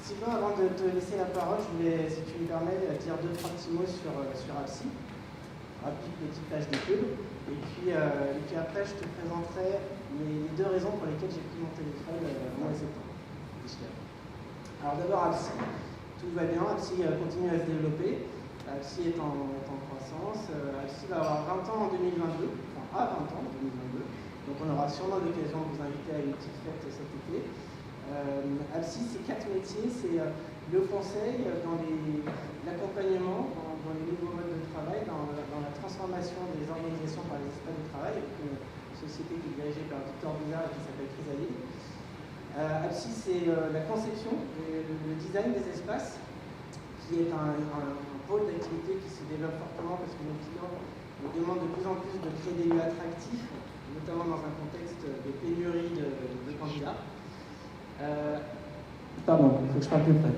Sylvain, avant de te laisser la parole, je voulais, si tu me permets, dire 2-3 petits mots sur Absi. Rapide petite page de pub. Et puis après, je te présenterai les 2 raisons pour lesquelles j'ai pris mon téléphone au mois de septembre. Alors d'abord, Absi. Tout va bien, Absi continue à se développer. Absi est en croissance. Absi va avoir 20 ans en 2022, enfin à 20 ans en 2022. Donc on aura sûrement l'occasion de vous inviter à une petite fête cet été. Absi, c'est 4 métiers, c'est le conseil dans l'accompagnement, dans les nouveaux modes de travail, dans la transformation des organisations par les espaces de travail, avec une société qui est dirigée par Victor Bizarre et qui s'appelle Chrysalide. Absi, c'est la conception, le design des espaces, qui est un pôle d'activité qui se développe fortement parce que nos clients nous demandent de plus en plus de créer des lieux attractifs, notamment dans un contexte de pénurie de candidats. Pardon, il faut que je parle plus près.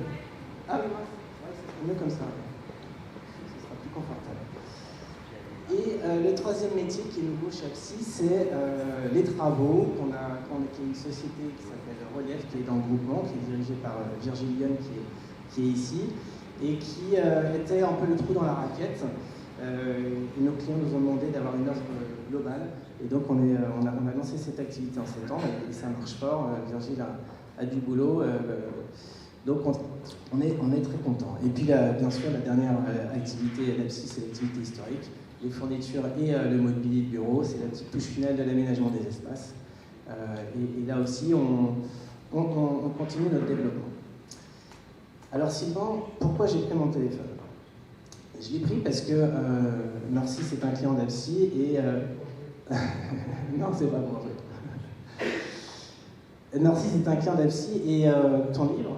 Ah oui, ouais, ça sera mieux comme ça. Ce sera plus confortable. Et le troisième métier qui est nouveau chez Absi, c'est les travaux, qui est une société qui s'appelle Relief, qui est dans le groupement, qui est dirigée par Virgile Lyon, qui est ici, et qui était un peu le trou dans la raquette. Nos clients nous ont demandé d'avoir une offre globale, et donc on a lancé cette activité en septembre, et ça marche fort. Virgile a du boulot, donc on est très content. Et puis bien sûr, la dernière activité d'Absi, c'est l'activité historique, les fournitures et le mobilier de bureau, c'est la petite touche finale de l'aménagement des espaces. Et là aussi, on continue notre développement. Alors Sylvain, pourquoi j'ai pris mon téléphone? Je l'ai pris parce que Narcisse est un client d'Absi et... non, c'est pas bon en fait. Narcisse est un client d'Absi et ton livre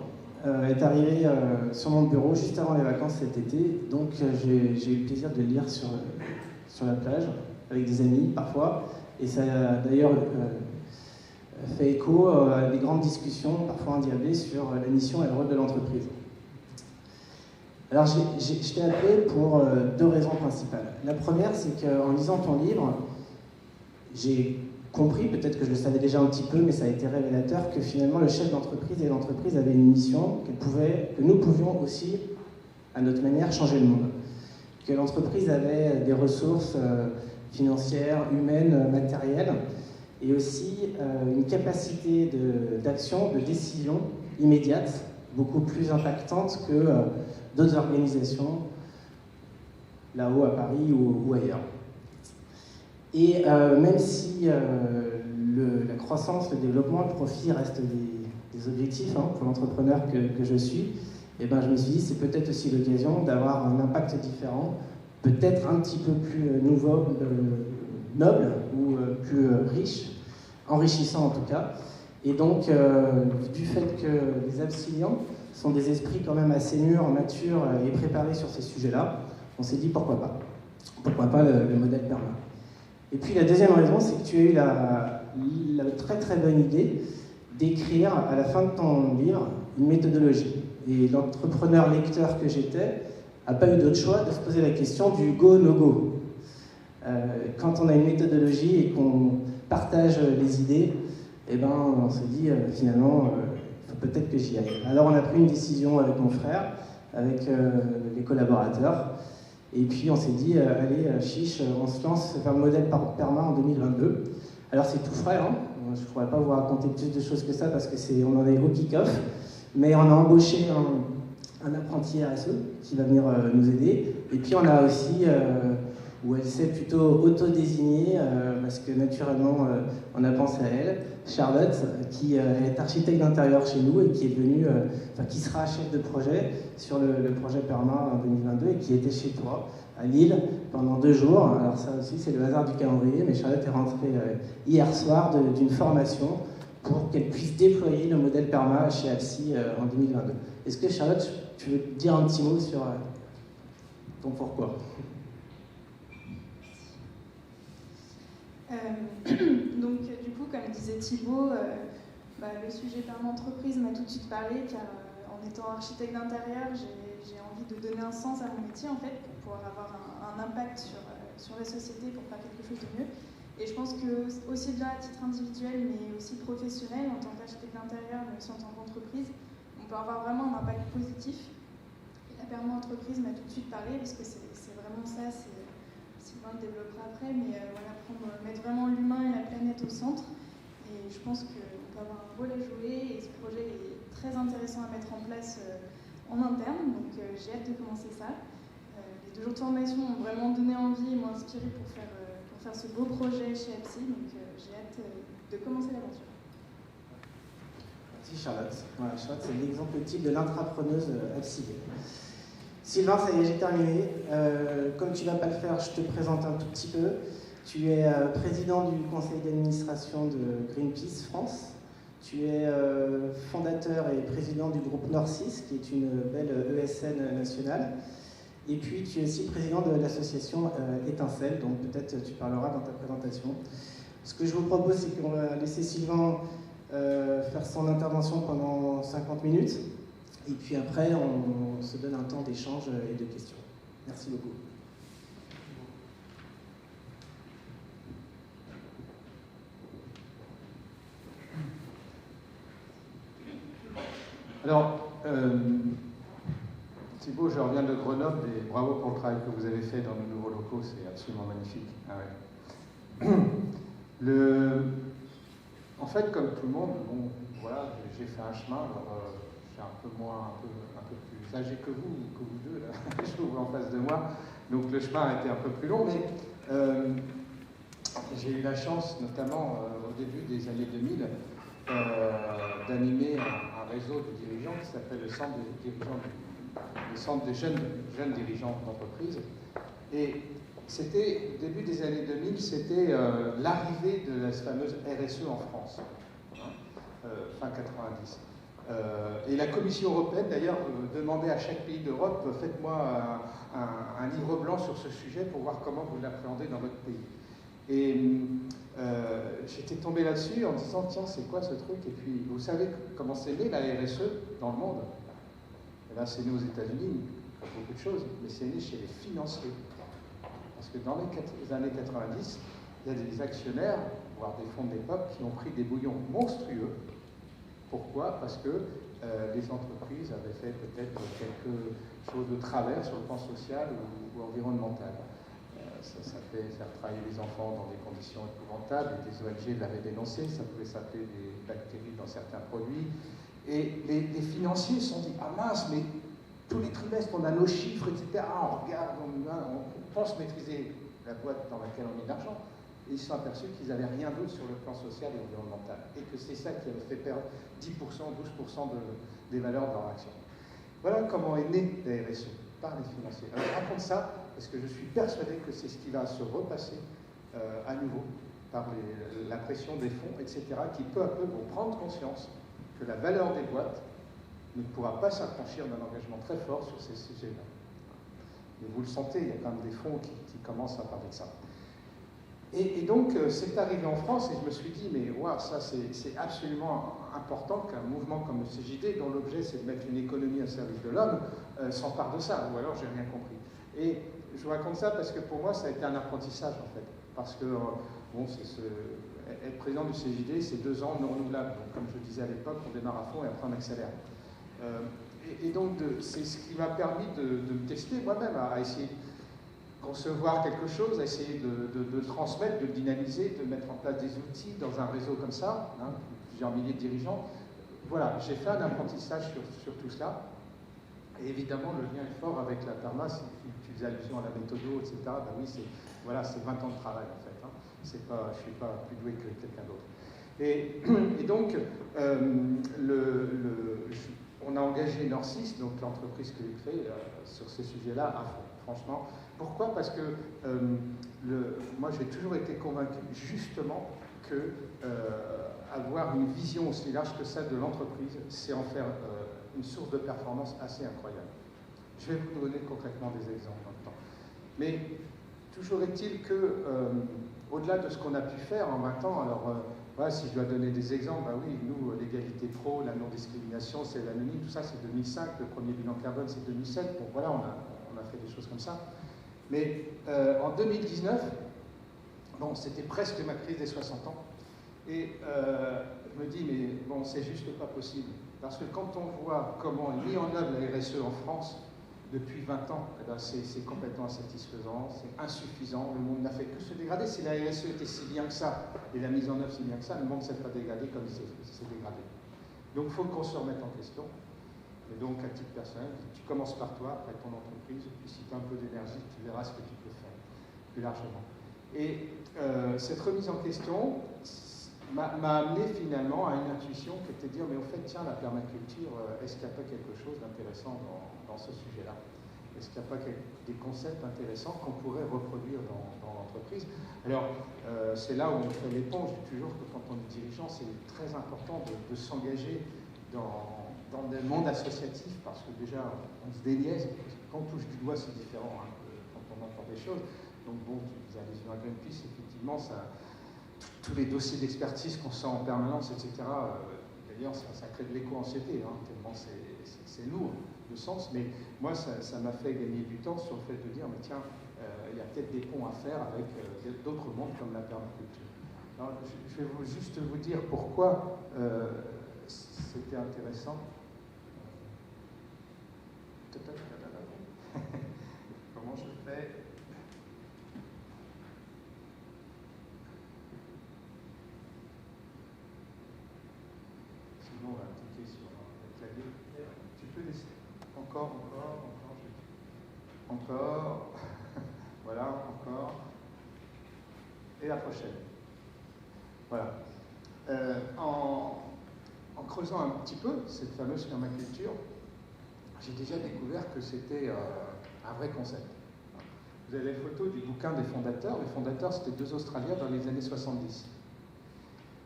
est arrivé sur mon bureau juste avant les vacances cet été, donc j'ai eu le plaisir de le lire sur la plage, avec des amis parfois, et ça a d'ailleurs fait écho à des grandes discussions, parfois endiablées, sur la mission et le rôle de l'entreprise. Alors je t'ai appelé pour 2 raisons principales. La première, c'est qu'en lisant ton livre, j'ai compris, peut-être que je le savais déjà un petit peu, mais ça a été révélateur, que finalement le chef d'entreprise et l'entreprise avaient une mission que nous pouvions aussi, à notre manière, changer le monde. Que l'entreprise avait des ressources financières, humaines, matérielles, et aussi une capacité d'action, de décision immédiate, beaucoup plus impactante que d'autres organisations, là-haut à Paris ou ailleurs. Et même si la croissance, le développement, le profit restent des objectifs pour l'entrepreneur que je suis, et ben je me suis dit c'est peut-être aussi l'occasion d'avoir un impact différent, peut-être un petit peu plus noble ou plus riche, enrichissant en tout cas. Et donc, du fait que les Absiliens sont des esprits quand même assez mûrs, matures et préparés sur ces sujets-là, on s'est dit pourquoi pas. Pourquoi pas le modèle perma. Et puis la deuxième raison, c'est que tu as eu la très très bonne idée d'écrire à la fin de ton livre une méthodologie. Et l'entrepreneur lecteur que j'étais n'a pas eu d'autre choix de se poser la question du go-no-go. Quand on a une méthodologie et qu'on partage les idées, eh ben, on se dit finalement, il faut peut-être que j'y aille. Alors on a pris une décision avec mon frère, avec les collaborateurs, et puis on s'est dit, allez, chiche, on se lance vers le modèle perma en 2022. Alors c'est tout frais, je ne pourrais pas vous raconter plus de choses que ça parce qu'on en est au kick-off, mais on a embauché un apprenti RSE qui va venir nous aider, et puis on a aussi, où elle s'est plutôt auto-désignée, parce que naturellement on a pensé à elle, Charlotte, qui est architecte d'intérieur chez nous et qui est venue, qui sera chef de projet sur le projet Perma en 2022 et qui était chez toi à Lille pendant 2 jours. Alors ça aussi c'est le hasard du calendrier, mais Charlotte est rentrée hier soir d'une formation pour qu'elle puisse déployer le modèle Perma chez Absi en 2022. Est-ce que Charlotte, tu veux dire un petit mot sur ton pourquoi? Donc du coup, comme disait Thibaut, le sujet perma entreprise m'a tout de suite parlé car en étant architecte d'intérieur, j'ai envie de donner un sens à mon métier en fait pour pouvoir avoir un impact sur la société pour faire quelque chose de mieux. Et je pense que aussi bien à titre individuel mais aussi professionnel en tant qu'architecte d'intérieur mais aussi en tant qu'entreprise, on peut avoir vraiment un impact positif. Et la perma-entreprise m'a tout de suite parlé, parce que c'est vraiment ça, Sylvain le développera après, mais voilà, mettre vraiment l'humain et la planète au centre. Et je pense qu'on peut avoir un rôle à jouer, et ce projet est très intéressant à mettre en place en interne, donc j'ai hâte de commencer ça. Les 2 jours de formation m'ont vraiment donné envie et m'ont inspiré pour faire ce beau projet chez EPSI, donc j'ai hâte de commencer l'aventure. Merci Charlotte. Voilà, Charlotte, c'est l'exemple type de l'intrapreneuse EPSI. Sylvain, ça y est, j'ai terminé. Comme tu ne vas pas le faire, je te présente un tout petit peu. Tu es président du conseil d'administration de Greenpeace France. Tu es fondateur et président du groupe Nord6, qui est une belle ESN nationale. Et puis, tu es aussi président de l'association Étincelle, donc peut-être tu parleras dans ta présentation. Ce que je vous propose, c'est qu'on va laisser Sylvain faire son intervention pendant 50 minutes. Et puis après, on se donne un temps d'échange et de questions. Merci beaucoup. Alors, Thibaut, je reviens de Grenoble et bravo pour le travail que vous avez fait dans nos nouveaux locaux, c'est absolument magnifique. Ah ouais. En fait, comme tout le monde, bon, voilà, j'ai fait un chemin, alors je suis un peu plus âgé que vous deux, là, je vous vois en face de moi, donc le chemin a été un peu plus long, mais j'ai eu la chance, notamment au début des années 2000, d'animer un réseau de dirigeants qui s'appelle le Centre des jeunes dirigeants d'entreprise. Et c'était, au début des années 2000, c'était l'arrivée de la fameuse RSE en France, fin 90. Et la Commission européenne, d'ailleurs, demandait à chaque pays d'Europe, faites-moi un livre blanc sur ce sujet pour voir comment vous l'appréhendez dans votre pays. Et j'étais tombé là-dessus en disant, tiens, c'est quoi ce truc? Et puis, vous savez comment c'est né la RSE dans le monde? Et là, c'est né aux États-Unis, comme beaucoup de choses, mais c'est né chez les financiers. Parce que dans les années 90, il y a des actionnaires, voire des fonds de l'époque, qui ont pris des bouillons monstrueux. Pourquoi? Parce que les entreprises avaient fait peut-être quelque chose de travers sur le plan social ou environnemental. Ça fait faire travailler les enfants dans des conditions épouvantables, et des ONG l'avaient dénoncé, ça pouvait s'appeler des bactéries dans certains produits. Et les financiers se sont dit, ah mince, mais tous les trimestres on a nos chiffres, etc. On regarde, on pense maîtriser la boîte dans laquelle on met de l'argent. Et ils se sont aperçus qu'ils n'avaient rien d'autre sur le plan social et environnemental. Et que c'est ça qui avait fait perdre 10%, 12% des valeurs de leur action. Voilà comment est née la RSE, par les financiers. Alors je raconte ça parce que je suis persuadé que c'est ce qui va se repasser à nouveau par la pression des fonds, etc., qui peu à peu vont prendre conscience que la valeur des boîtes ne pourra pas s'affranchir d'un engagement très fort sur ces sujets-là. Et vous le sentez, il y a quand même des fonds qui commencent à parler de ça. Et donc, c'est arrivé en France et je me suis dit, mais wow, ça c'est absolument important qu'un mouvement comme le CJD, dont l'objet c'est de mettre une économie au service de l'homme, s'empare de ça, ou alors j'ai rien compris. Et je vous raconte ça parce que pour moi, ça a été un apprentissage en fait. Parce que, bon, être président du CJD, c'est 2 ans non renouvelables. Donc, comme je disais à l'époque, on démarre à fond et après on accélère. Et donc, c'est ce qui m'a permis de me tester moi-même, à essayer de concevoir quelque chose, à essayer de transmettre, de le dynamiser, de mettre en place des outils dans un réseau comme ça, hein, plusieurs milliers de dirigeants. Voilà, j'ai fait un apprentissage sur tout cela. Et évidemment, le lien est fort avec la perma, si tu faisais allusion à la méthode, etc. Ben oui, c'est 20 ans de travail en fait. Hein. Je ne suis pas plus doué que quelqu'un d'autre. Et donc, on a engagé Nord6, donc l'entreprise que j'ai créée, sur ces sujets-là à fond, franchement. Pourquoi? Parce que moi, j'ai toujours été convaincu, justement, que avoir une vision aussi large que celle de l'entreprise, c'est en faire une source de performance assez incroyable. Je vais vous donner concrètement des exemples maintenant. Mais toujours est-il que, au-delà de ce qu'on a pu faire en 20 ans, alors voilà, si je dois donner des exemples, bah oui, nous, l'égalité pro, la non-discrimination, c'est l'anonyme, tout ça c'est 2005, le premier bilan carbone c'est 2007, bon voilà, on a fait des choses comme ça. Mais en 2019, bon, c'était presque ma crise des 60 ans, Et je me dis, mais bon, c'est juste pas possible. Parce que quand on voit comment est mis en œuvre la RSE en France depuis 20 ans, eh ben c'est complètement insatisfaisant, c'est insuffisant, le monde n'a fait que se dégrader. Si la RSE était si bien que ça, et la mise en œuvre si bien que ça, le monde ne s'est pas dégradé comme il s'est dégradé. Donc il faut qu'on se remette en question. Et donc, à titre personnel, tu commences par toi, après ton entreprise, puis si tu as un peu d'énergie, tu verras ce que tu peux faire plus largement. Et cette remise en question m'a amené finalement à une intuition qui était de dire, mais au fait, tiens, la permaculture, est-ce qu'il n'y a pas quelque chose d'intéressant dans ce sujet-là? Est-ce qu'il n'y a pas des concepts intéressants qu'on pourrait reproduire dans l'entreprise? Alors, c'est là où on fait l'éponge. Je dis toujours que quand on est dirigeant, c'est très important de s'engager dans le monde associatif, parce que déjà, on se déliaise. Quand on touche du doigt, c'est différent hein, quand on entend des choses. Donc bon, tu as les yeux à Greenpeace, effectivement, tous les dossiers d'expertise qu'on sent en permanence, etc., d'ailleurs, ça crée de l'éco-anxiété, hein, tellement c'est lourd de sens, mais moi, ça m'a fait gagner du temps sur le fait de dire, mais tiens, il y a peut-être des ponts à faire avec d'autres mondes comme la permaculture. Alors, je vais juste vous dire pourquoi c'était intéressant. Comment je fais? Sinon, on va cliquer sur le clavier. Tu peux laisser. Encore. Voilà, encore. Et la prochaine. Voilà. En creusant un petit peu cette fameuse permaculture, j'ai déjà découvert que c'était un vrai concept. Vous avez les photos du bouquin des fondateurs. Les fondateurs, c'était deux Australiens dans les années 70,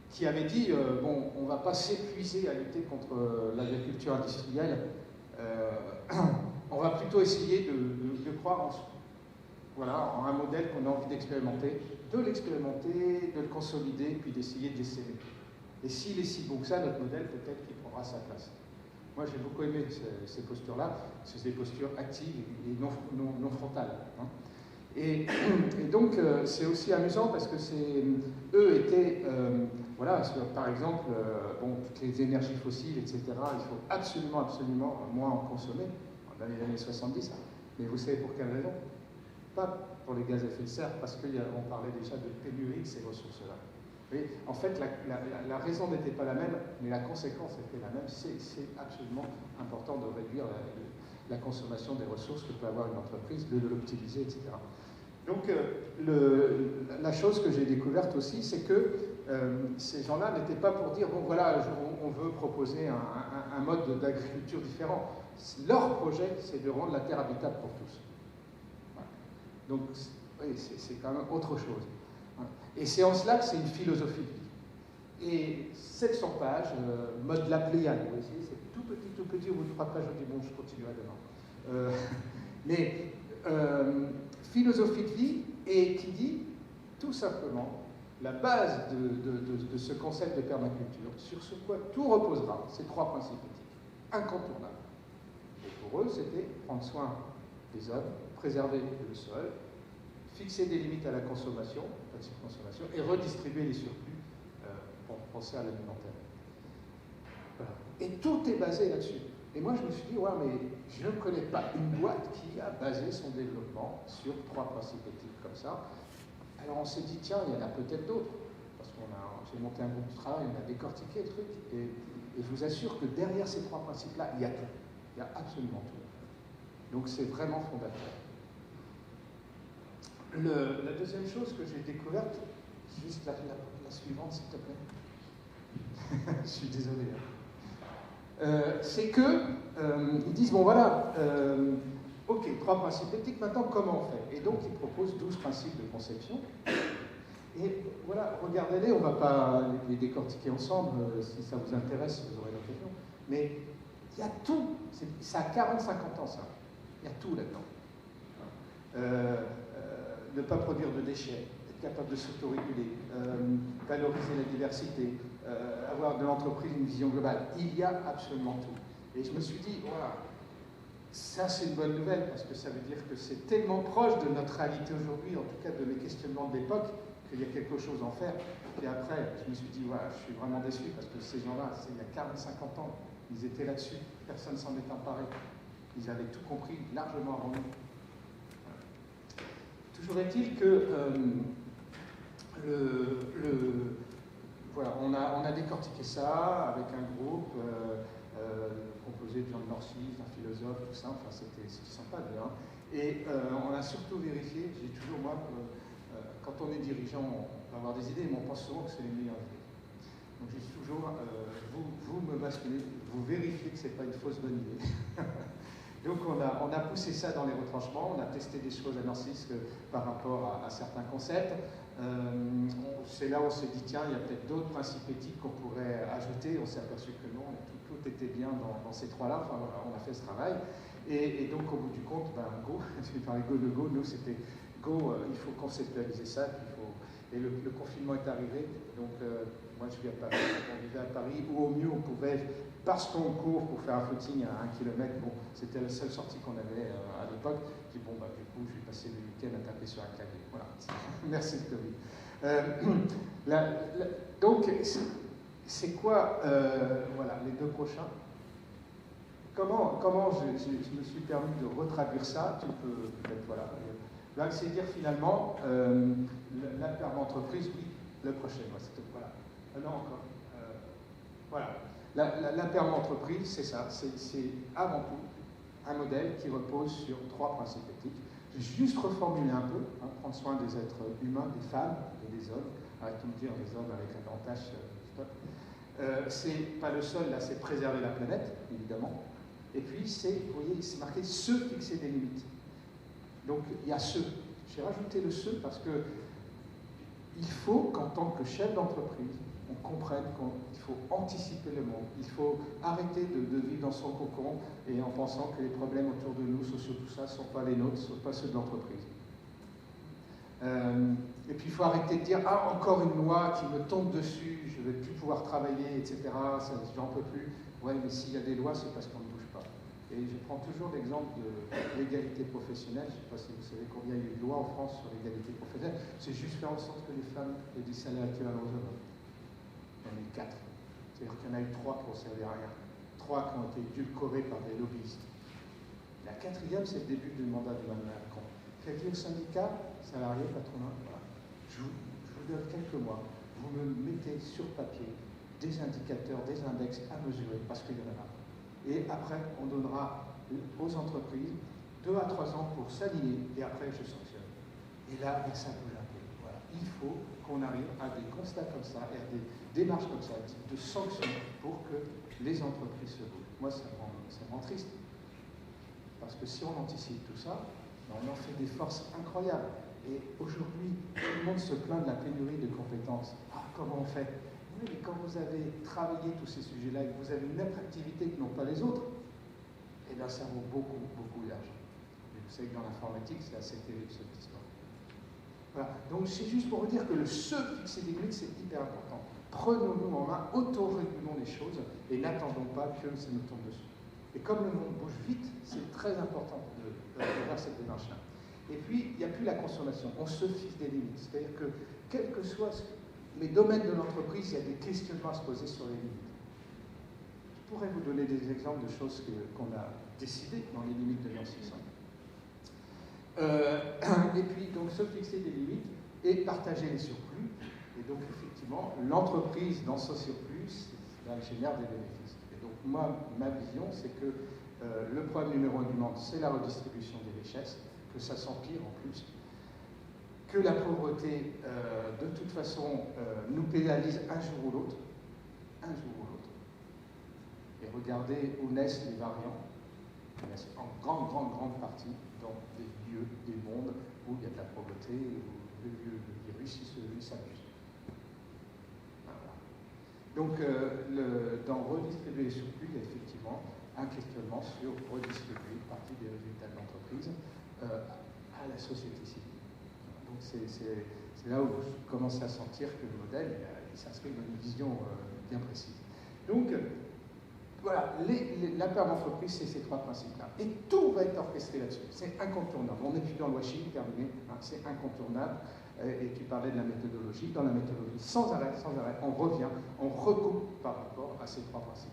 qui avaient dit, bon, on ne va pas s'épuiser à lutter contre l'agriculture industrielle, on va plutôt essayer de croire en un modèle qu'on a envie d'expérimenter, de le consolider, puis d'essayer de l'essaimer. Et s'il est si bon que ça, notre modèle, peut-être qu'il prendra sa place. Moi, j'ai beaucoup aimé ces postures-là, c'est des postures actives et non frontales. Hein. Et donc, c'est aussi amusant parce que eux étaient, voilà, par exemple, bon, toutes les énergies fossiles, etc., il faut absolument moins en consommer dans les années 70. Mais vous savez pour quelle raison? Pas pour les gaz à effet de serre, parce qu'on parlait déjà de pénurie de ces ressources-là. En fait, la raison n'était pas la même, mais la conséquence était la même. C'est absolument important de réduire la consommation des ressources que peut avoir une entreprise, de l'optimiser, etc. Donc, la chose que j'ai découverte aussi, c'est que ces gens-là n'étaient pas pour dire, bon voilà, on veut proposer un mode d'agriculture différent. Leur projet, c'est de rendre la terre habitable pour tous. Voilà. Donc, oui, c'est quand même autre chose. Et c'est en cela que c'est une philosophie de vie. Et 700 pages, mode la Pléiade, vous voyez, c'est tout petit, au bout de 3 pages, je dis bon, je continuerai demain. Mais philosophie de vie, et qui dit tout simplement la base de ce concept de permaculture, sur ce quoi tout reposera, ces 3 principes éthiques, incontournables. Et pour eux, c'était prendre soin des hommes, préserver le sol, fixer des limites à la consommation, et redistribuer les surplus pour penser à l'alimentaire. Voilà. Et tout est basé là-dessus. Et moi, je me suis dit, ouais, mais je ne connais pas une boîte qui a basé son développement sur 3 principes éthiques comme ça. Alors on s'est dit, tiens, il y en a peut-être d'autres. Parce que j'ai monté un groupe de travail, on a décortiqué le truc. Et je vous assure que derrière ces 3 principes-là, il y a tout. Il y a absolument tout. Donc c'est vraiment fondateur. La deuxième chose que j'ai découverte, juste la suivante, s'il te plaît. Je suis désolé. C'est que ils disent, bon voilà, ok, 3 principes éthiques, maintenant comment on fait? Et donc ils proposent 12 principes de conception. Et voilà, regardez-les, on ne va pas les décortiquer ensemble, si ça vous intéresse, vous aurez l'occasion. Mais il y a tout, ça a 40-50 ans ça, il y a tout là-dedans. Ne pas produire de déchets, être capable de s'autoréguler, valoriser la diversité, avoir de l'entreprise une vision globale. Il y a absolument tout. Et je me suis dit, voilà, ça c'est une bonne nouvelle, parce que ça veut dire que c'est tellement proche de notre réalité aujourd'hui, en tout cas de mes questionnements de l'époque, qu'il y a quelque chose à en faire. Puis après, je me suis dit, voilà, je suis vraiment déçu parce que ces gens-là, il y a 40-50 ans, ils étaient là-dessus, personne ne s'en est emparé. Ils avaient tout compris largement avant nous. Toujours est-il que voilà, on a décortiqué ça avec un groupe composé de gens de Norcis, d'un philosophe, tout ça, enfin c'était sympa d'ailleurs. Et on a surtout vérifié, j'ai toujours moi, quand on est dirigeant, on peut avoir des idées, mais on pense souvent que c'est les meilleures idées. Donc je dis toujours, vous me basculez, vous vérifiez que ce n'est pas une fausse bonne idée. Donc on a poussé ça dans les retranchements, on a testé des choses à Narcisse par rapport à certains concepts. C'est là où on s'est dit, tiens, il y a peut-être d'autres principes éthiques qu'on pourrait ajouter. On s'est aperçu que non, tout était bien dans ces trois-là. Enfin voilà, on a fait ce travail. Et donc au bout du compte, go, je vais parler de go, nous c'était go, il faut conceptualiser ça, et le confinement est arrivé, donc moi je vis à Paris, on vivait à Paris, où au mieux on pouvait, parce qu'on court pour faire un footing à 1 kilomètre, bon, c'était la seule sortie qu'on avait à l'époque, j'ai dit bon, du coup je vais passer le week-end à taper sur un clavier, voilà, merci le Covid. Donc c'est quoi, voilà, les deux prochains? Comment je me suis permis de retraduire ça? Tu peux peut-être, voilà. Là, c'est dire finalement, la perme entreprise, oui, le prochain, voilà. Non, encore. Voilà. La perme entreprise, c'est ça, c'est avant tout un modèle qui repose sur 3 principes éthiques. Je vais juste reformuler un peu, prendre soin des êtres humains, des femmes et des hommes. Arrêtons de dire des hommes avec un grand H, stop. C'est pas le seul, là, c'est préserver la planète, évidemment. Et puis, vous voyez, c'est marqué « se fixer des limites ». Donc, il y a ce. J'ai rajouté le ce parce que il faut qu'en tant que chef d'entreprise, on comprenne qu'il faut anticiper le monde. Il faut arrêter de vivre dans son cocon et en pensant que les problèmes autour de nous, sociaux, tout ça, ne sont pas les nôtres, ne sont pas ceux de l'entreprise. Et puis, il faut arrêter de dire « Ah, encore une loi qui me tombe dessus, je ne vais plus pouvoir travailler, etc. J'en peux plus. » Ouais, mais s'il y a des lois, c'est parce qu'on ne bouge pas. Et je prends toujours l'exemple de l'égalité professionnelle. Je ne sais pas si vous savez combien il y a eu de lois en France sur l'égalité professionnelle. C'est juste faire en sorte que les femmes aient des salaires équivalents aux hommes. Il y en a eu 4. C'est-à-dire qu'il y en a eu 3 qui n'ont servi à rien. 3 qui ont été édulcorés par des lobbyistes. La 4e, c'est le début du mandat d'Emmanuel Macron. Quel est le syndicat, salarié, patronat, voilà. Je vous donne quelques mois. Vous me mettez sur papier des indicateurs, des index à mesurer, parce qu'il y en a. Et après, on donnera aux entreprises 2 à 3 ans pour s'aligner, et après, je sanctionne. Et là, ça bouge un peu. Voilà. Il faut qu'on arrive à des constats comme ça, et à des démarches comme ça, de sanctions, pour que les entreprises se bougent. Moi, ça me rend triste. Parce que si on anticipe tout ça, on en fait des forces incroyables. Et aujourd'hui, tout le monde se plaint de la pénurie de compétences. Ah, comment on fait? Oui, mais quand vous avez travaillé tous ces sujets-là et que vous avez une attractivité que n'ont pas les autres, eh bien, ça vaut beaucoup, beaucoup d'argent. Et vous savez que dans l'informatique, c'est assez terrible cette histoire. Voilà. Donc, c'est juste pour vous dire que le se fixer des limites, c'est hyper important. Prenons-nous en main, autorégulons les choses et n'attendons pas que ça nous tombe dessus. Et comme le monde bouge vite, c'est très important de faire cette démarche-là. Et puis, il n'y a plus la consommation. On se fixe des limites. C'est-à-dire que, quel que soit les domaines de l'entreprise, il y a des questionnements à se poser sur les limites. Je pourrais vous donner des exemples de choses qu'on a décidées dans les limites de Nancy. Et puis, donc, se fixer des limites et partager les surplus. Et donc, effectivement, l'entreprise, dans ce surplus, elle génère des bénéfices. Et donc, moi, ma vision, c'est que le problème numéro 1 du monde, c'est la redistribution des richesses, que ça s'empire en plus, que la pauvreté, de toute façon, nous pénalise un jour ou l'autre. Un jour ou l'autre. Et regardez où naissent les variants. Ils naissent en grande partie dans des lieux, des mondes où il y a de la pauvreté, où le virus s'amuse. Voilà. Donc, dans redistribuer les surplus, il y a effectivement un questionnement sur redistribuer une partie des résultats de l'entreprise à la société civile. Donc c'est là où vous commencez à sentir que le modèle il s'inscrit dans une vision bien précise. Donc voilà, la perme entreprise, c'est ces 3 principes-là. Et tout va être orchestré là-dessus. C'est incontournable. On n'est plus dans le washing, terminé, hein, c'est incontournable. Et tu parlais de la méthodologie. Dans la méthodologie, sans arrêt, on revient, on recoupe par rapport à ces trois principes.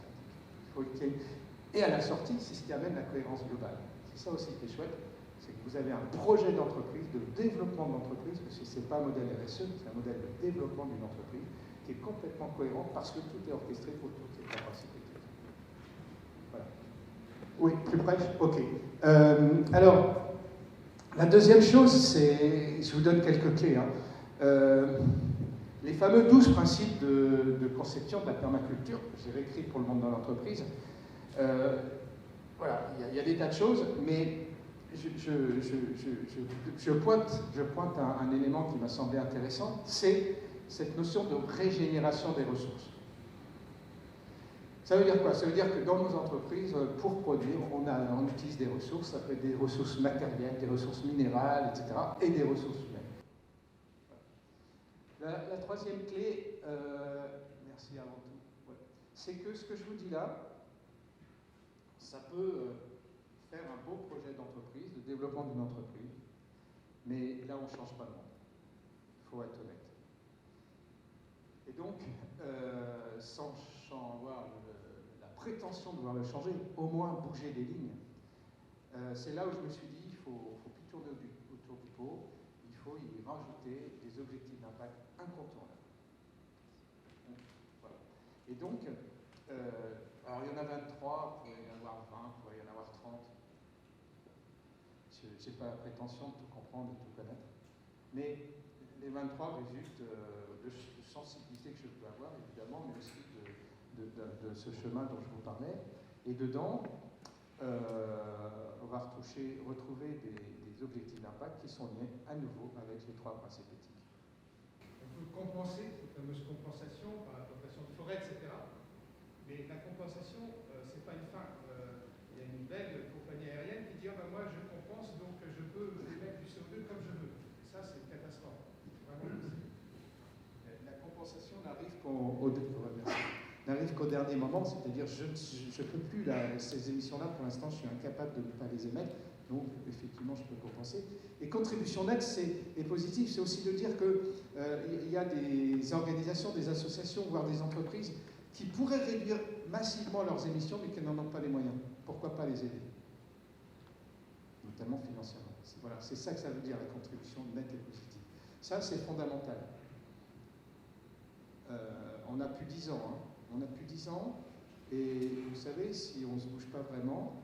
Et à la sortie, c'est ce qui amène la cohérence globale. C'est ça aussi qui est chouette, c'est que vous avez un projet d'entreprise, de développement de l'entreprise, parce que ce n'est pas un modèle RSE, c'est un modèle de développement d'une entreprise qui est complètement cohérent parce que tout est orchestré autour de ces trois principes. Voilà. Oui, plus près. Ok. Alors, la deuxième chose, c'est, je vous donne quelques clés, hein. Les fameux 12 principes de conception de la permaculture, que j'ai réécrit pour le monde dans l'entreprise. Voilà, il y a des tas de choses, mais je pointe un élément qui m'a semblé intéressant, c'est cette notion de régénération des ressources. Ça veut dire quoi? Ça veut dire que dans nos entreprises, pour produire, on utilise des ressources, ça peut être des ressources matérielles, des ressources minérales, etc., et des ressources humaines. La troisième clé, merci avant tout, ouais, c'est que ce que je vous dis là, ça peut faire un beau projet d'entreprise, de développement d'une entreprise, mais là on ne change pas le monde. Il faut être honnête. Et donc, sans avoir la prétention de vouloir le changer, au moins bouger les lignes. C'est là où je me suis dit, il ne faut plus tourner autour du pot, il faut y rajouter des objectifs d'impact incontournables. Voilà. Et donc, alors il y en a 23, il pourrait y en avoir 20, il pourrait y en avoir 30. Je n'ai pas la prétention de tout comprendre, de tout connaître. Mais les 23 résultent de sensibilité que je peux avoir, évidemment, mais aussi de ce chemin dont je vous parlais. Et dedans, on va retrouver des objectifs d'impact qui sont liés à nouveau avec les trois principes éthiques. On peut compenser, cette fameuse compensation par la plantation de forêt, etc. Mais la compensation, ce n'est pas une fin. Il y a une belle compagnie aérienne qui dit moi je compense, donc je peux émettre du CO2 comme je veux. Et ça, c'est une catastrophe. La compensation n'arrive qu'au dernier moment, c'est-à-dire je ne peux plus, ces émissions-là, pour l'instant, je suis incapable de ne pas les émettre, donc effectivement, je peux compenser. Et contribution nette, est positif, c'est aussi de dire qu'il y a des organisations, des associations, voire des entreprises qui pourraient réduire massivement leurs émissions, mais qui n'en ont pas les moyens. Pourquoi pas les aider? Notamment financièrement. Voilà, c'est ça que ça veut dire, la contribution nette et positive. Ça, c'est fondamental. On n'a plus 10 ans. Hein. On n'a plus 10 ans, et vous savez, si on ne se bouge pas vraiment,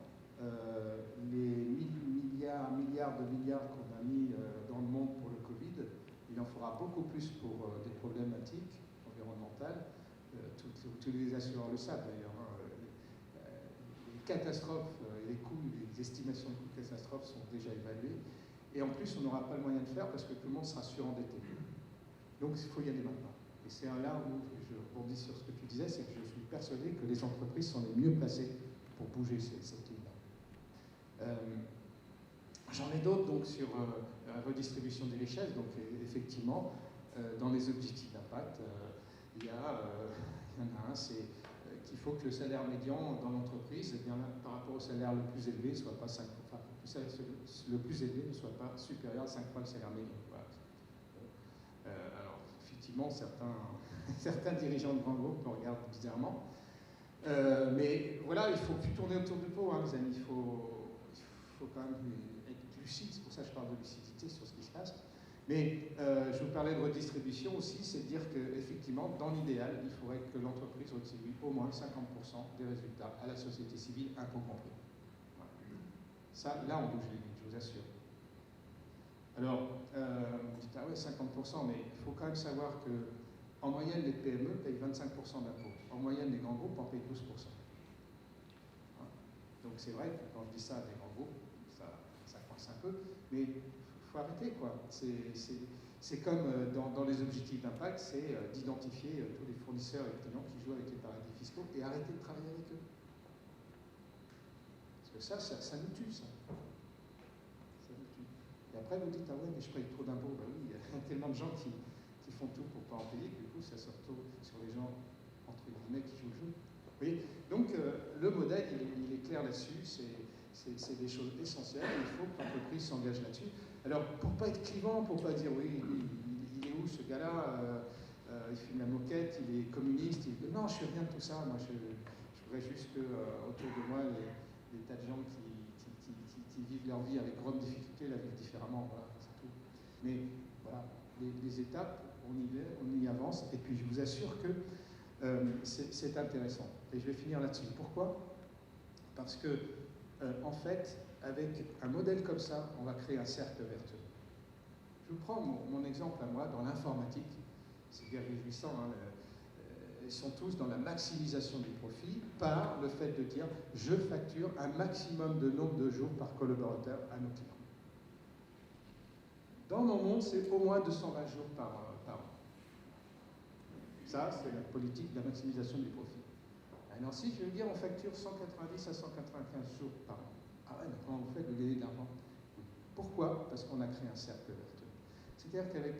les milliards qu'on a mis dans le monde pour le Covid, il en faudra beaucoup plus pour des problématiques environnementales. Tous les assureurs le savent d'ailleurs. Hein. Les catastrophes, les coûts, les estimations de coûts de catastrophes sont déjà évaluées. Et en plus, on n'aura pas le moyen de faire parce que tout le monde sera surendetté. Donc, il faut y aller maintenant. Et c'est là où je rebondis sur ce que tu disais, c'est que je suis persuadé que les entreprises sont les mieux placées pour bouger cette ligne-là. J'en ai d'autres donc sur la redistribution des richesses. Donc effectivement, dans les objectifs d'impact, il y en a un, c'est qu'il faut que le salaire médian dans l'entreprise, eh bien, par rapport au salaire le plus élevé, soit pas 5, enfin, le plus élevé ne soit pas supérieur à 5 fois le salaire médian. Voilà. Alors effectivement, certains dirigeants de grands groupes me regardent bizarrement. Mais voilà, il ne faut plus tourner autour du pot, hein, les amis. Il faut quand même être lucide. C'est pour ça que je parle de lucidité sur ce qui se passe. Mais je vous parlais de redistribution aussi, c'est de dire qu'effectivement, dans l'idéal, il faudrait que l'entreprise redistribue au moins 50% des résultats à la société civile, impôts compris. Voilà. Ça, là, on bouge les lignes, je vous assure. Alors, vous dites, ah ouais, 50%, mais il faut quand même savoir que en moyenne, les PME payent 25% d'impôts. En moyenne, les grands groupes en payent 12%. Donc c'est vrai que quand je dis ça à des grands groupes, ça coince un peu, mais il faut arrêter, quoi. C'est comme dans les objectifs d'impact, c'est d'identifier tous les fournisseurs et clients qui jouent avec les paradis fiscaux et arrêter de travailler avec eux. Parce que ça nous tue, ça. Ça nous tue. Et après, vous dites, ah ouais, mais je paye trop d'impôts. Ben oui, il y a tellement de gens qui font tout pour ne pas en payer, que du coup, ça sort sur les gens, entre guillemets, qui jouent le jeu. Vous voyez? Donc, le modèle, il est clair là-dessus, c'est des choses essentielles, il faut que l'entreprise s'engage là-dessus. Alors, pour ne pas être clivant, pour ne pas dire, oui, il ce gars-là, il fait de la moquette, il est communiste. Non, je suis rien de tout ça. Moi, je voudrais juste que autour de moi, les tas de gens qui vivent leur vie avec grande difficulté la vivent différemment. Voilà, c'est tout. Mais voilà, les étapes, on y avance. Et puis, je vous assure que c'est intéressant. Et je vais finir là-dessus. Pourquoi ? Parce que, en fait, avec un modèle comme ça, on va créer un cercle vertueux. Je vous prends mon exemple à moi dans l'informatique. C'est bien réjouissant. Hein, ils sont tous dans la maximisation du profit par le fait de dire je facture un maximum de nombre de jours par collaborateur à nos clients. Dans mon monde, c'est au moins 220 jours par an. Ça, c'est la politique de la maximisation du profit. Alors si je veux dire on facture 190 à 195 jours par an. Ah ouais, mais comment vous faites de gagner de l'argent? Pourquoi? Parce qu'on a créé un cercle vertueux. C'est-à-dire qu'avec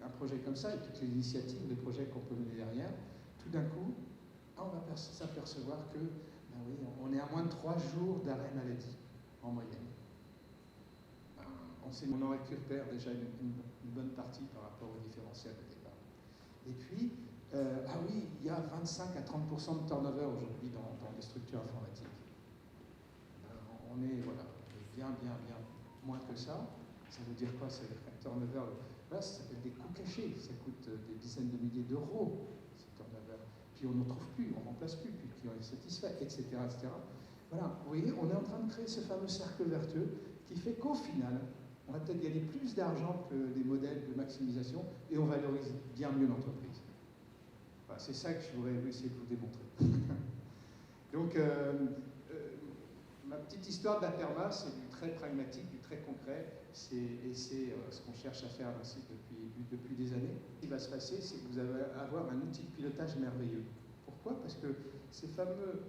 un projet comme ça, et toutes les initiatives, les projets qu'on peut mener derrière, tout d'un coup, on va s'apercevoir que, ben oui, on est à moins de 3 jours d'arrêt maladie, en moyenne. On en récupère déjà une bonne partie par rapport au différentiel de départ. Et puis, ah oui, il y a 25 à 30% de turnover aujourd'hui dans les structures informatiques. On est voilà, bien moins que ça. Ça veut dire quoi? C'est un turnover. Là, ça s'appelle des coûts cachés. Ça coûte des dizaines de milliers d'euros, ce turnover. Puis on n'en trouve plus, on ne remplace plus, puis le client est satisfait, etc., etc. Voilà, vous voyez, on est en train de créer ce fameux cercle vertueux qui fait qu'au final, on va peut-être gagner plus d'argent que des modèles de maximisation et on valorise bien mieux l'entreprise. Voilà, c'est ça que je voudrais essayer de vous démontrer. Donc, ma petite histoire de la perma, c'est du très pragmatique, du très concret, et c'est ce qu'on cherche à faire aussi depuis des années. Ce qui va se passer, c'est que vous allez avoir un outil de pilotage merveilleux. Pourquoi? Parce que ces fameux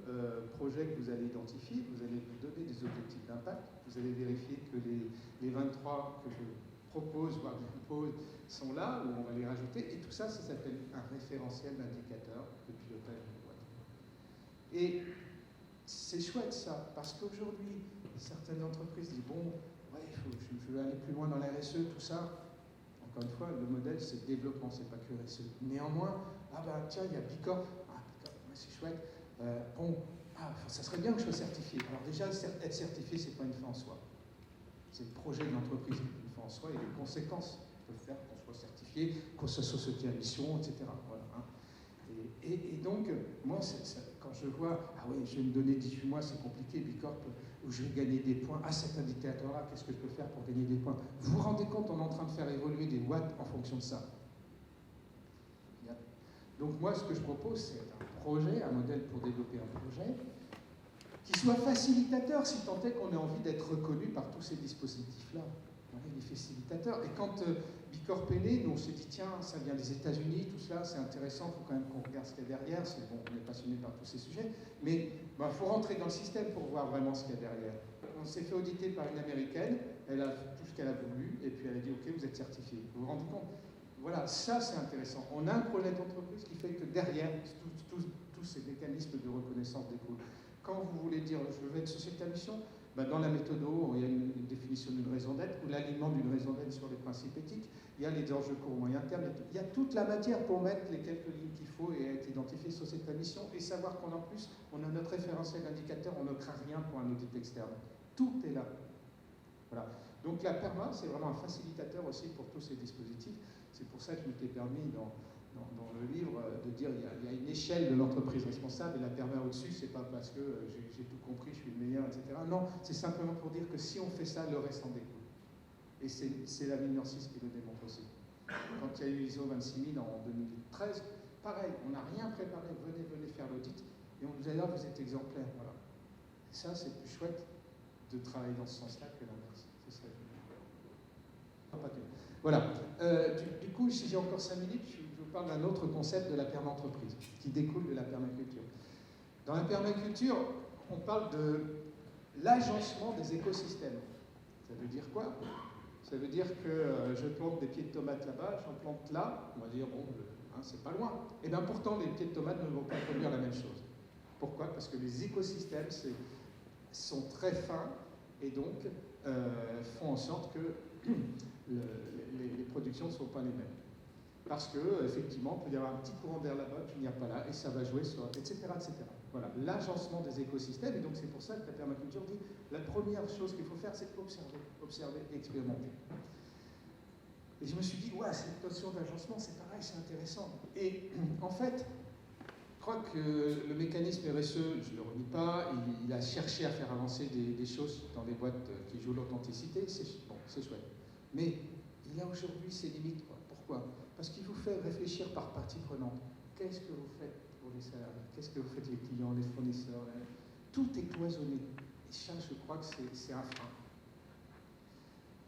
projets que vous allez identifier, vous allez vous donner des objectifs d'impact, vous allez vérifier que les 23 que je propose, voire impose, sont là, ou on va les rajouter, et tout ça, ça s'appelle un référentiel d'indicateur de pilotage de boîte. Et c'est chouette ça, parce qu'aujourd'hui, certaines entreprises disent bon, ouais, je veux aller plus loin dans la RSE, tout ça. Encore une fois, le modèle c'est développement, c'est pas que RSE. Néanmoins, ah ben tiens, il y a Bicorp, c'est chouette. Ça serait bien que je sois certifié. Alors déjà, être certifié, c'est pas une fin en soi. C'est le projet de l'entreprise qui est une fin en soi et les conséquences peuvent faire qu'on soit certifié, qu'on soit société à mission, etc. Voilà, hein. Et donc, moi, quand je vois, ah oui, je vais me donner 18 mois, c'est compliqué, Bicorp, où je vais gagner des points, ah cet indicateur-là, qu'est-ce que je peux faire pour gagner des points? Vous vous rendez compte, on est en train de faire évoluer des watts en fonction de ça. Donc moi, ce que je propose, c'est un projet, un modèle pour développer un projet, qui soit facilitateur, si tant est qu'on ait envie d'être reconnu par tous ces dispositifs-là. Voilà, il est facilitateur. Et quand Bicorp est né, nous on s'est dit, tiens, ça vient des États-Unis, tout cela, c'est intéressant, il faut quand même qu'on regarde ce qu'il y a derrière. C'est bon, on est passionné par tous ces sujets, mais il faut rentrer dans le système pour voir vraiment ce qu'il y a derrière. On s'est fait auditer par une Américaine, elle a tout ce qu'elle a voulu, et puis elle a dit, ok, vous êtes certifié. Vous vous rendez compte? Voilà, ça c'est intéressant. On a un projet d'entreprise qui fait que derrière, tous ces mécanismes de reconnaissance découlent. Quand vous voulez dire je veux être société à mission, ben dans la méthode, il y a une définition d'une raison d'être ou l'alignement d'une raison d'être sur les principes éthiques. Il y a les enjeux court, moyen terme. Il y a toute la matière pour mettre les quelques lignes qu'il faut et être identifié société à mission et savoir qu'en plus, on a notre référentiel d'indicateur, on ne craint rien pour un audit externe. Tout est là. Voilà. Donc la PERMA, c'est vraiment un facilitateur aussi pour tous ces dispositifs. C'est pour ça que je m'étais permis dans le livre de dire il y a une échelle de l'entreprise responsable et la PERMA au-dessus, c'est pas parce que j'ai tout compris, je suis le meilleur, etc. Non, c'est simplement pour dire que si on fait ça, le reste en découle. Et c'est la 1006 qui le démontre aussi. Quand il y a eu ISO 26000 en 2013, pareil, on n'a rien préparé, venez faire l'audit, et on nous a dit, vous êtes exemplaire. Voilà. Et ça, c'est plus chouette de travailler dans ce sens-là que l'inverse. Ce serait... Voilà. Du coup, si j'ai encore 5 minutes, je vous parle d'un autre concept de la perma-entreprise, qui découle de la permaculture. Dans la permaculture, on parle de l'agencement des écosystèmes. Ça veut dire quoi? Ça veut dire que je plante des pieds de tomates là-bas, j'en plante là, on va dire, bon, c'est pas loin. Et bien pourtant, les pieds de tomates ne vont pas produire la même chose. Pourquoi? Parce que les écosystèmes sont très fins et donc font en sorte que les productions ne sont pas les mêmes. Parce que, effectivement, il peut y avoir un petit courant d'air là-bas qui n'y a pas là, et ça va jouer sur, etc., etc. Voilà, l'agencement des écosystèmes, et donc c'est pour ça que la permaculture dit, la première chose qu'il faut faire, c'est observer et expérimenter. Et je me suis dit, ouais, cette notion d'agencement, c'est pareil, c'est intéressant. Et en fait, je crois que le mécanisme RSE, je ne le renie pas, il a cherché à faire avancer des choses dans des boîtes qui jouent l'authenticité, c'est chouette. Mais il y a aujourd'hui ses limites, quoi. Pourquoi? Parce qu'il vous fait réfléchir par partie prenante. Qu'est-ce que vous faites pour les salariés? Qu'est-ce que vous faites les clients, les fournisseurs? Tout est cloisonné. Et ça, je crois que c'est un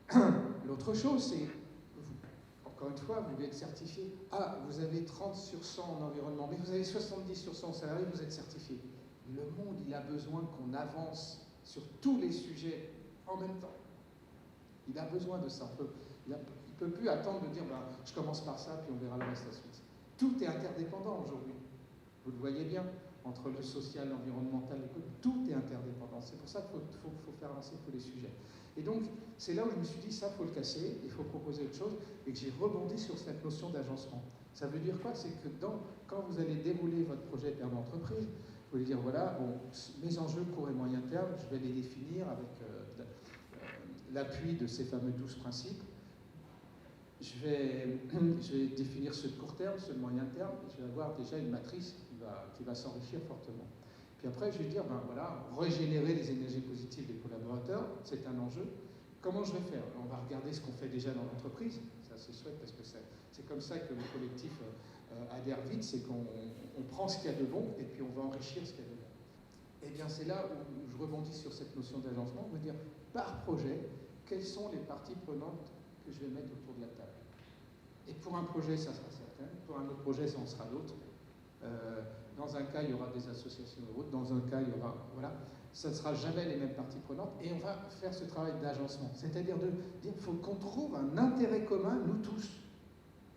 frein. L'autre chose, c'est, encore une fois, vous êtes certifié. Ah, vous avez 30 sur 100 en environnement, mais vous avez 70 sur 100 en salariés, vous êtes certifié. Le monde, il a besoin qu'on avance sur tous les sujets en même temps. Il a besoin de ça. Il ne peut plus attendre de dire je commence par ça, puis on verra le reste à la suite. Tout est interdépendant aujourd'hui. Vous le voyez bien, entre le social, l'environnemental, l'économique, tout est interdépendant. C'est pour ça qu'il faut faire avancer tous les sujets. Et donc, c'est là où je me suis dit, ça, il faut le casser, il faut proposer autre chose, et que j'ai rebondi sur cette notion d'agencement. Ça veut dire quoi? C'est que quand vous allez dérouler votre projet père d'entreprise, vous allez dire, voilà, bon, mes enjeux court et moyen terme, je vais les définir avec l'appui de ces fameux 12 principes. Je vais définir ceux de court terme, ceux de moyen terme, et je vais avoir déjà une matrice qui va s'enrichir fortement. Puis après, je vais dire, voilà, régénérer les énergies positives des collaborateurs, c'est un enjeu. Comment je vais faire? On va regarder ce qu'on fait déjà dans l'entreprise, ça c'est chouette parce que c'est comme ça que le collectif adhère vite, c'est qu'on prend ce qu'il y a de bon et puis on va enrichir ce qu'il y a de bon. Et bien c'est là où je rebondis sur cette notion d'agencement, on va dire, par projet, quelles sont les parties prenantes que je vais mettre autour de la table. Et pour un projet, ça sera certain, pour un autre projet, ça en sera d'autres. Dans un cas, il y aura des associations et autres, dans un cas, il y aura... Voilà, ça ne sera jamais les mêmes parties prenantes, et on va faire ce travail d'agencement. C'est-à-dire de dire qu'il faut qu'on trouve un intérêt commun, nous tous,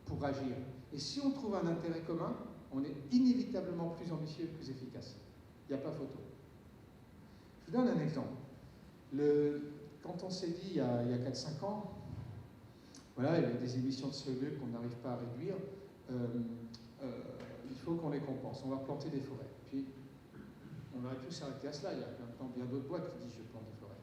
pour agir. Et si on trouve un intérêt commun, on est inévitablement plus ambitieux et plus efficace. Il n'y a pas photo. Je vous donne un exemple. Quand on s'est dit, il y a 4-5 ans, voilà, il y avait des émissions de CO2 qu'on n'arrive pas à réduire, il faut qu'on les compense. On va planter des forêts. Puis, on aurait pu s'arrêter à cela. Il y a maintenant bien d'autres boîtes qui disent je plante des forêts.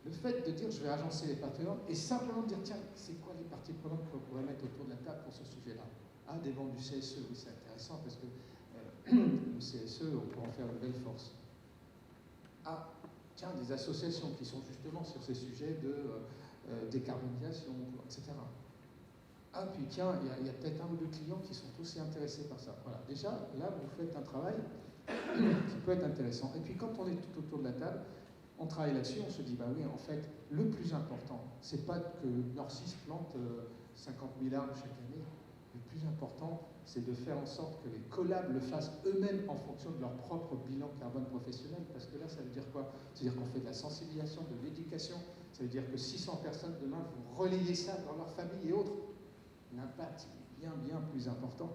Le fait de dire je vais agencer les parties prenantes et simplement de dire tiens, c'est quoi les parties prenantes qu'on pourrait mettre autour de la table pour ce sujet-là? Ah, des membres du CSE, oui, c'est intéressant parce que le CSE, on peut en faire une belle force. Ah, tiens, des associations qui sont justement sur ces sujets de décarbonisation, etc. Ah, puis tiens, il y a peut-être un ou deux clients qui sont aussi intéressés par ça. Voilà, déjà, là, vous faites un travail qui peut être intéressant. Et puis, quand on est tout autour de la table, on travaille là-dessus, on se dit, bah oui, en fait, le plus important, c'est pas que Nord6 plante 50 000 arbres chaque année. Le plus important, c'est de faire en sorte que les collabs le fassent eux-mêmes en fonction de leur propre bilan carbone professionnel. Parce que là, ça veut dire quoi? C'est-à-dire qu'on fait de la sensibilisation, de l'éducation. Ça veut dire que 600 personnes demain vont relayer ça dans leur famille et autres. L'impact est bien, bien plus important.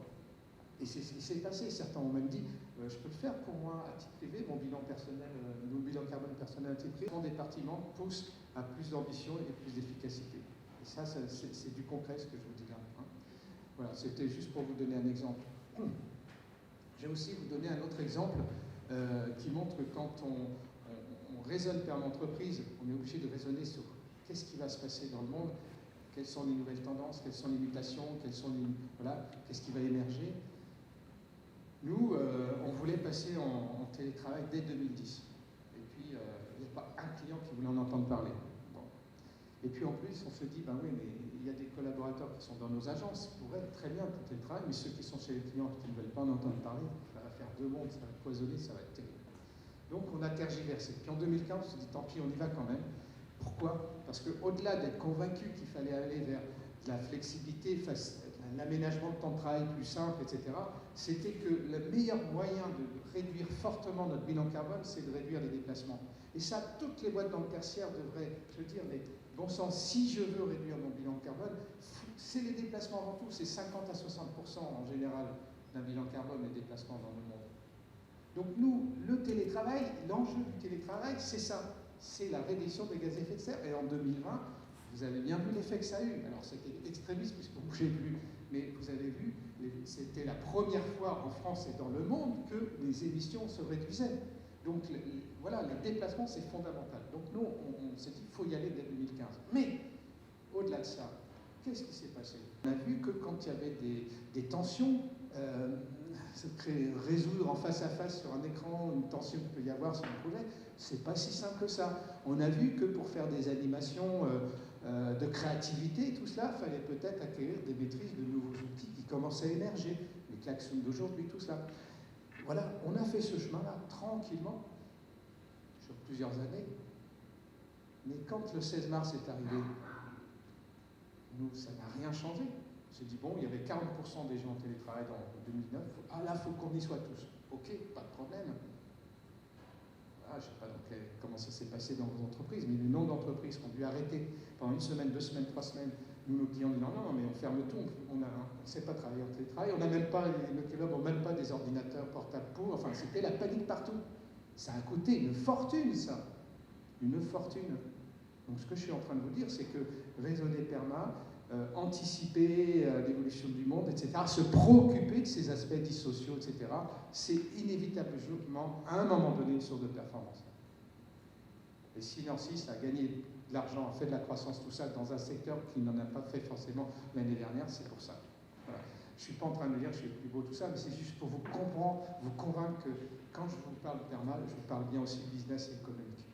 Et c'est passé. Certains ont même dit, je peux le faire pour moi à titre privé, mon bilan personnel, mon bilan carbone personnel à titre privé. Mon département pousse à plus d'ambition et plus d'efficacité. Et ça, c'est du concret ce que je vous dis là. Hein. Voilà, c'était juste pour vous donner un exemple. Je vais aussi vous donner un autre exemple qui montre que quand on raisonne par l'entreprise, on est obligé de raisonner sur qu'est-ce qui va se passer dans le monde, quelles sont les nouvelles tendances, quelles sont les mutations, qu'est-ce qui va émerger. Nous, on voulait passer en télétravail dès 2010. Et puis, il n'y a pas un client qui voulait en entendre parler. Bon. Et puis en plus, on se dit, ben oui, mais il y a des collaborateurs qui sont dans nos agences, qui pourraient très bien tout télétravail, mais ceux qui sont chez les clients qui ne veulent pas en entendre parler, ça va faire deux mondes, ça va cloisonner, ça va être terrible. Donc on a tergiversé. Puis en 2015, on s'est dit, tant pis, on y va quand même. Pourquoi? Parce qu'au-delà d'être convaincu qu'il fallait aller vers de la flexibilité, l'aménagement de temps de travail plus simple, etc., c'était que le meilleur moyen de réduire fortement notre bilan carbone, c'est de réduire les déplacements. Et ça, toutes les boîtes dans le tertiaire devraient se dire, mais bon sang, si je veux réduire mon bilan carbone, c'est les déplacements avant tout, c'est 50 à 60% en général d'un bilan carbone, les déplacements dans le monde. Donc nous, le télétravail, l'enjeu du télétravail, c'est ça. C'est la réduction des gaz à effet de serre. Et en 2020, vous avez bien vu l'effet que ça a eu. Alors c'était extrémiste puisque vous ne bougez plus. Mais vous avez vu, c'était la première fois en France et dans le monde que les émissions se réduisaient. Donc voilà, les déplacements, c'est fondamental. Donc nous, on s'est dit qu'il faut y aller dès 2015. Mais au-delà de ça, qu'est-ce qui s'est passé? On a vu que quand il y avait des tensions, résoudre en face à face sur un écran une tension qu'il peut y avoir sur un projet, c'est pas si simple que ça. On a vu que pour faire des animations de créativité, tout cela, il fallait peut-être acquérir des maîtrises de nouveaux outils qui commençaient à émerger, les klaxons d'aujourd'hui, tout cela. Voilà, on a fait ce chemin-là tranquillement, sur plusieurs années. Mais quand le 16 mars est arrivé, nous, ça n'a rien changé. On s'est dit, bon, il y avait 40% des gens en télétravail en 2009. Ah là, il faut qu'on y soit tous. Ok, pas de problème. Ah, je ne sais pas donc, comment ça s'est passé dans vos entreprises, mais le nombre d'entreprises qui ont dû arrêter pendant 1 semaine, 2 semaines, 3 semaines, nous, nos clients disent non, mais on ferme tout, on ne sait pas travailler en télétravail, on n'a même pas, nos clients n'ont même pas des ordinateurs portables pour, enfin, c'était la panique partout. Ça a coûté une fortune, ça. Une fortune. Donc, ce que je suis en train de vous dire, c'est que raisonner perma, anticiper l'évolution du monde, etc., se préoccuper de ces aspects dits sociaux, etc., c'est inévitablement, à un moment donné, une source de performance. Et si Nancy a gagné de l'argent, a fait de la croissance, tout ça, dans un secteur qui n'en a pas fait forcément l'année dernière, c'est pour ça. Voilà. Je ne suis pas en train de dire que je suis le plus beau, tout ça, mais c'est juste pour vous comprendre, vous convaincre que quand je vous parle de perma, je vous parle bien aussi de business et économique.